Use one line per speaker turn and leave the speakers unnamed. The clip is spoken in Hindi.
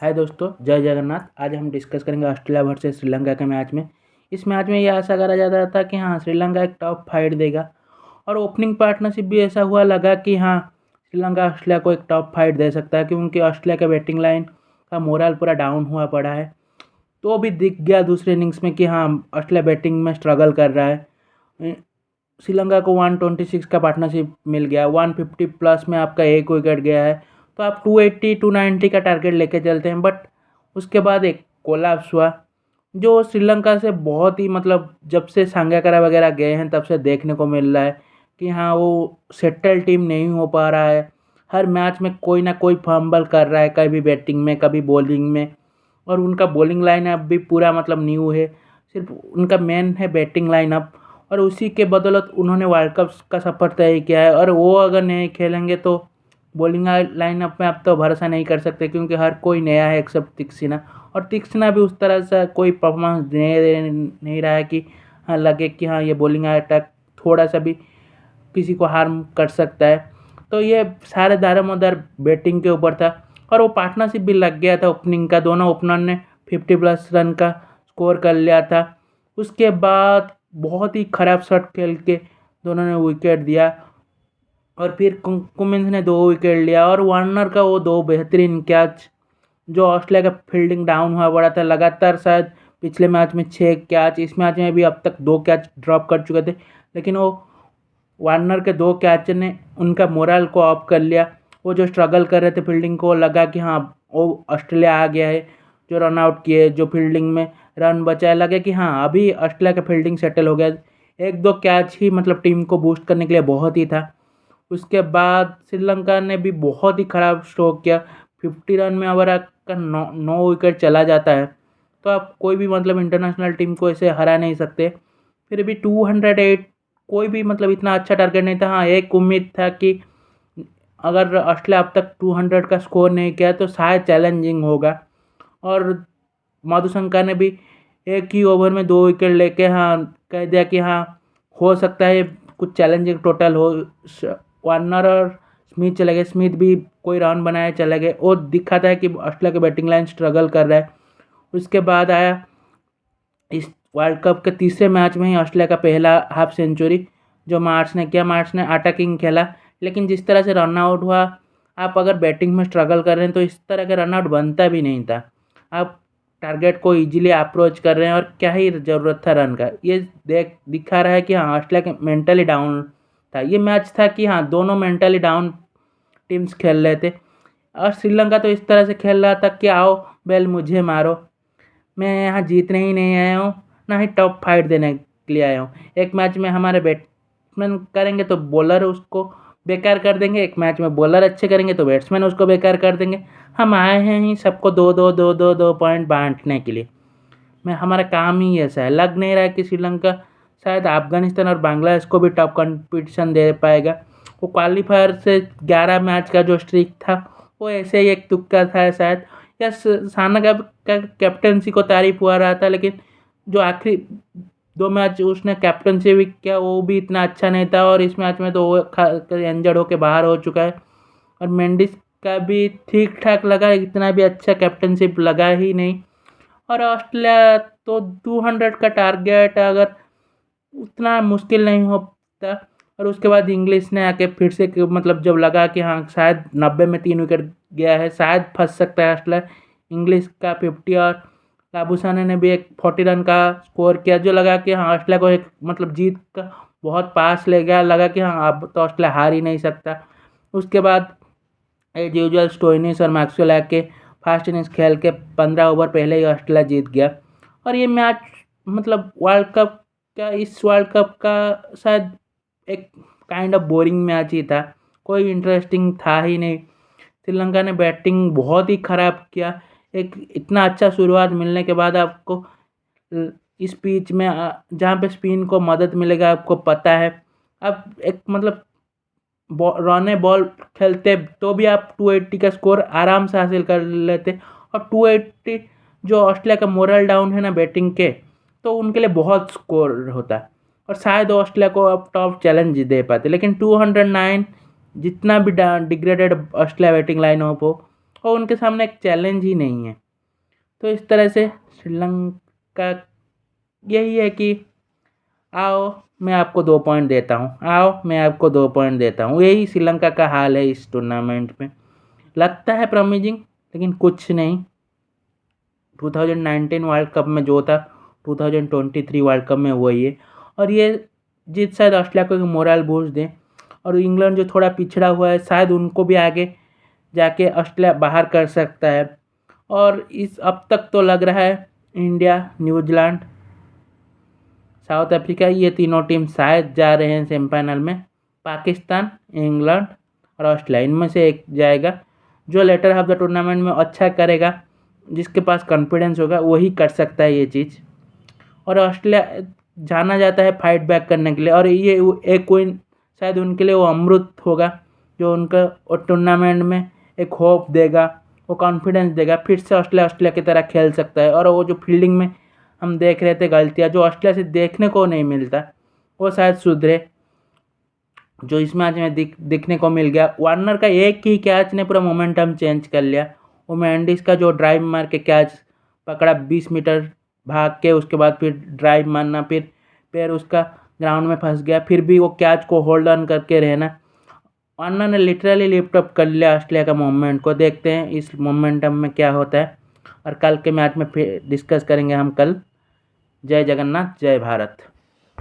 हाय दोस्तों, जय जगन्नाथ। आज हम डिस्कस करेंगे ऑस्ट्रेलिया वर्सेस श्रीलंका के मैच में। इस मैच में ये आशा करा जाता था कि हाँ, श्रीलंका एक टॉप फाइट देगा और ओपनिंग पार्टनरशिप भी ऐसा हुआ लगा कि हाँ, श्रीलंका ऑस्ट्रेलिया को एक टॉप फाइट दे सकता है, क्योंकि ऑस्ट्रेलिया का बैटिंग लाइन का मोरल पूरा डाउन हुआ पड़ा है। तो भी दिख गया दूसरे इनिंग्स में कि हाँ, ऑस्ट्रेलिया बैटिंग में स्ट्रगल कर रहा है। श्रीलंका को 126 का पार्टनरशिप मिल गया, 150 प्लस में आपका एक विकेट गया है, तो आप 280 290 का टारगेट लेके चलते हैं। बट उसके बाद एक कोलैप्स हुआ जो श्रीलंका से बहुत ही जब से सांगाकारा वगैरह गए हैं तब से देखने को मिल रहा है कि हाँ, वो सेटल टीम नहीं हो पा रहा है। हर मैच में कोई ना कोई फंबल कर रहा है, कभी बैटिंग में कभी बॉलिंग में। और उनका बॉलिंग लाइनअप भी पूरा न्यू है, सिर्फ उनका मेन है बैटिंग लाइनअप। और उसी के बदौलत उन्होंने वर्ल्ड कप का सफ़र तय किया है। और वो अगर नहीं खेलेंगे तो बॉलिंग लाइनअप में आप तो भरोसा नहीं कर सकते, क्योंकि हर कोई नया है एक्सेप्ट तीक्ष्णा। और तीक्ष्णा भी उस तरह से कोई परफॉर्मेंस नहीं रहा है कि हाँ लगे कि हाँ, ये बॉलिंग अटैक थोड़ा सा भी किसी को हार्म कर सकता है। तो ये सारे दारोमदार बैटिंग के ऊपर था। और वो पार्टनरशिप भी लग गया था ओपनिंग का, दोनों ओपनर ने 50 प्लस रन का स्कोर कर लिया था। उसके बाद बहुत ही ख़राब शॉट खेल के दोनों ने विकेट दिया और फिर कुमिंस ने 2 विकेट लिया। और वार्नर का वो 2 बेहतरीन कैच, जो ऑस्ट्रेलिया का फील्डिंग डाउन हुआ पड़ा था लगातार। शायद पिछले मैच में 6 कैच, इस मैच में भी अब तक 2 कैच ड्रॉप कर चुके थे, लेकिन वो वार्नर के 2 कैच ने उनका मोरल को अप कर लिया। वो जो स्ट्रगल कर रहे थे फील्डिंग को, लगा कि हाँ, वो ऑस्ट्रेलिया आ गया है। जो रन आउट किए, जो फील्डिंग में रन बचाए, लगे कि हाँ, अभी ऑस्ट्रेलिया का फील्डिंग सेटल हो गया। 1-2 कैच ही टीम को बूस्ट करने के लिए बहुत ही था। उसके बाद श्रीलंका ने भी बहुत ही ख़राब स्ट्रोक किया। 50 रन में अगर आपका 9 विकेट चला जाता है तो आप कोई भी इंटरनेशनल टीम को ऐसे हरा नहीं सकते। फिर भी 208 कोई भी इतना अच्छा टारगेट नहीं था। हाँ, एक उम्मीद था कि अगर ऑस्ट्रेलिया अब तक 200 का स्कोर नहीं किया तो शायद चैलेंजिंग होगा। और मधुशंका ने भी एक ही ओवर में 2 विकेट लेके हाँ कह दिया कि हाँ, हो सकता है कुछ चैलेंजिंग टोटल हो। वार्नर और स्मिथ चले गए, स्मिथ भी कोई रन बनाए चले गए। वो दिखा था कि ऑस्ट्रेलिया का बैटिंग लाइन स्ट्रगल कर रहा है। उसके बाद आया इस वर्ल्ड कप के तीसरे मैच में ही ऑस्ट्रेलिया का पहला हाफ सेंचुरी, जो मार्च ने किया। मार्च ने अटैकिंग खेला, लेकिन जिस तरह से रन आउट हुआ, आप अगर बैटिंग में स्ट्रगल कर रहे हैं तो इस तरह का रन आउट बनता भी नहीं था। आप टारगेट को इजीली अप्रोच कर रहे हैं और क्या ही ज़रूरत था रन का। ये दिखा रहा है कि हाँ, ऑस्ट्रेलिया के मेंटली डाउन था। ये मैच था कि हाँ, दोनों मेंटली डाउन टीम्स खेल रहे थे। और श्रीलंका तो इस तरह से खेल रहा था कि आओ बेल मुझे मारो, मैं यहाँ जीतने ही नहीं आया हूँ, ना ही टॉप फाइट देने के लिए आया हूँ। एक मैच में हमारे बैट्समैन करेंगे तो बॉलर उसको बेकार कर देंगे, एक मैच में बॉलर अच्छे करेंगे तो बैट्समैन उसको बेकार कर देंगे। हम आए हैं ही सबको 2-2 पॉइंट बांटने के लिए। मैं हमारा काम ही ऐसा है। लग नहीं रहा है कि श्रीलंका शायद अफगानिस्तान और बांग्लादेश को भी टफ कंपटीशन दे पाएगा। वो क्वालिफायर से 11 मैच का जो स्ट्रीक था, वो ऐसे ही एक तुक्का था शायद। या साना का कैप्टनसी को तारीफ हुआ रहा था, लेकिन जो आखिरी 2 मैच उसने कैप्टनसी भी किया वो भी इतना अच्छा नहीं था। और इस मैच में तो वो इंजर्ड होकर बाहर हो चुका है। और मेंडिस का भी ठीक ठाक लगा, इतना भी अच्छा कैप्टनशिप लगा ही नहीं। और ऑस्ट्रेलिया तो 200 का टारगेट अगर उतना मुश्किल नहीं होता। और उसके बाद इंग्लिश ने आके फिर से जब लगा कि हाँ, शायद 90 में 3 विकेट गया है, शायद फंस सकता है ऑस्ट्रेलिया। इंग्लिश का 50 और लाबुसाने ने भी एक 40 रन का स्कोर किया, जो लगा कि हाँ, ऑस्ट्रेलिया को एक जीत का बहुत पास ले गया। लगा कि हाँ, अब तो ऑस्ट्रेलिया हार ही नहीं सकता। उसके बाद एज यूजुअल स्टोइनिस और मैक्सवेल आके फास्ट इनिंग्स खेल के 15 ओवर पहले ही ऑस्ट्रेलिया जीत गया। और ये मैच वर्ल्ड कप इस वर्ल्ड कप का शायद एक काइंड ऑफ बोरिंग मैच ही था, कोई इंटरेस्टिंग था ही नहीं। श्रीलंका ने बैटिंग बहुत ही ख़राब किया। एक इतना अच्छा शुरुआत मिलने के बाद आपको इस पिच में जहाँ पे स्पिन को मदद मिलेगा, आपको पता है। अब एक रन बॉल खेलते तो भी आप 280 का स्कोर आराम से हासिल कर लेते। और 280 जो ऑस्ट्रेलिया का मोरल डाउन है ना बैटिंग के, तो उनके लिए बहुत स्कोर होता है और शायद ऑस्ट्रेलिया को अब टॉप चैलेंज दे पाते। लेकिन 209 जितना भी डिग्रेडेड ऑस्ट्रेलिया बैटिंग लाइन हो और उनके सामने एक चैलेंज ही नहीं है। तो इस तरह से श्रीलंका यही है कि आओ मैं आपको 2 पॉइंट देता हूँ, आओ मैं आपको 2 पॉइंट देता हूँ। यही श्रीलंका का हाल है इस टूर्नामेंट में। लगता है प्रॉमिसिंग, लेकिन कुछ नहीं। 2019 वर्ल्ड कप में जो था 2023 वर्ल्ड कप में वही है। और ये जीत शायद ऑस्ट्रेलिया को मोरल बूस्ट दे, और इंग्लैंड जो थोड़ा पिछड़ा हुआ है शायद उनको भी आगे जाके ऑस्ट्रेलिया बाहर कर सकता है। और इस अब तक तो लग रहा है इंडिया, न्यूजीलैंड, साउथ अफ्रीका, ये तीनों टीम शायद जा रहे हैं सेमीफाइनल में। पाकिस्तान, इंग्लैंड और ऑस्ट्रेलिया, इनमें से एक जाएगा। जो लेटर ऑफ द टूर्नामेंट में अच्छा करेगा, जिसके पास कॉन्फिडेंस होगा, वही कर सकता है ये चीज़। और ऑस्ट्रेलिया जाना जाता है फाइट बैक करने के लिए, और ये एक विन शायद उनके लिए वो अमृत होगा जो उनका टूर्नामेंट में एक होप देगा, वो कॉन्फिडेंस देगा। फिर से ऑस्ट्रेलिया की तरह खेल सकता है। और वो जो फील्डिंग में हम देख रहे थे गलतियाँ, जो ऑस्ट्रेलिया से देखने को नहीं मिलता, वो शायद सुधरे, जो इस मैच में दिखने को मिल गया। वार्नर का एक ही कैच ने पूरा मोमेंटम चेंज कर लिया। वो मेंडिस का जो ड्राइव मार के कैच पकड़ा, 20 मीटर भाग के, उसके बाद फिर ड्राइव मारना, फिर पैर उसका ग्राउंड में फंस गया, फिर भी वो कैच को होल्ड ऑन करके रहना। वार्नर ने लिटरली लिफ्ट अप कर लिया ऑस्ट्रेलिया का मोमेंट को। देखते हैं इस मोमेंटम में क्या होता है, और कल के मैच में फिर डिस्कस करेंगे हम कल। जय जगन्नाथ, जय भारत।